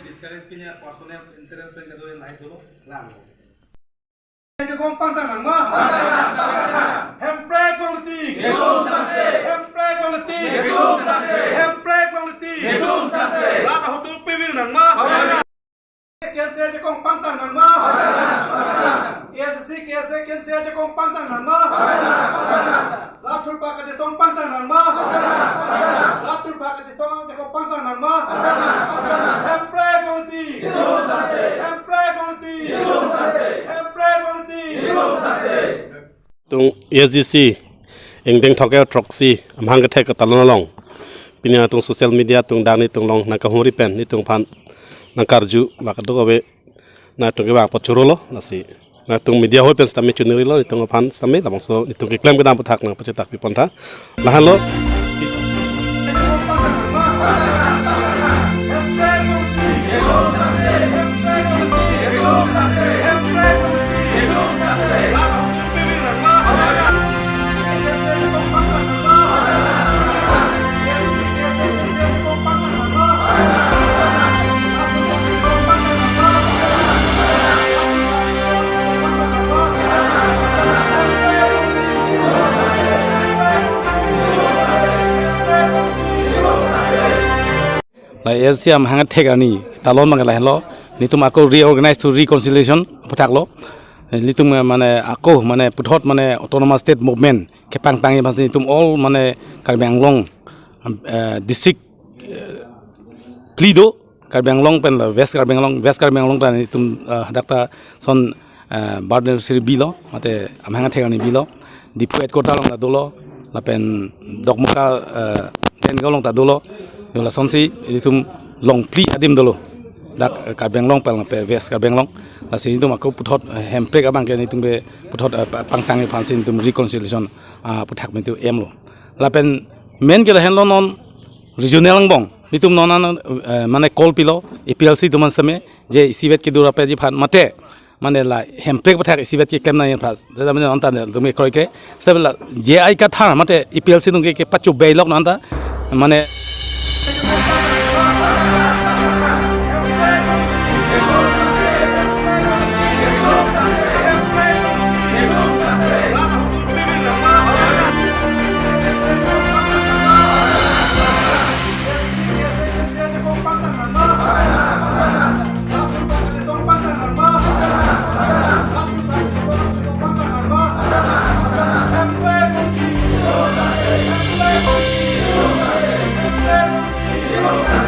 discourage pinya personal interest pen kado naik dulu lang. Kong pantang nang ma. Hempre quality. Hempre quality. Hempre quality. Lata hotel pivil nang ma. Cancel je kong pantang nang ma. SC cancel je kong pantang nang ma. Latul pa ka je song pantang nang ma. Latul pa ka je song je kong pantang nang ma. Hempre quality. Hempre quality. Hempre quality. tung SGC engdeng thoke troxy amhang ke thek talon long pinya tung social media tung dani tung long na ka hori pen ni tung phan na karju la ka do be na tung ke ba pochurolo na si na tung media hoi pen stami chuniri lo tung phan stami lamang so ni tung ke claim ke dam pathak na pachetak pi ponta lahan lo Asia hangat thegani talon mangala hello nitum ako reorganize to reconciliation pathaklo nitum mane ako mane puthot mane autonomous state movement kepang tangi bhas nitum all mane Karbi Anglong district plido Karbi Anglong pen west Karbi Anglong tan nitum hadakta son barden siri bilo mate amhangat thegani bilo dipu headquarter long ta dolo lapen dokmuka ten galong ta dolo yola sonsi itum long pli adim dolo dak Karbi Anglong pel pe west Karbi Anglong la sin itum aku puthot hempek abang ke itum be puthot pangtang e phansin itum reconciliation puthak mentu emlo la pen men ke hen non regional bong itum non mane call pilo EPLC tuman same je sivet ke dura pe ji phan mate mane la hempek puthak sivet ke kem na yen phas da mane onta tum kroi ke sabla je ai ka tha mate EPLC tung ke pachu beilok nanta mane Hempre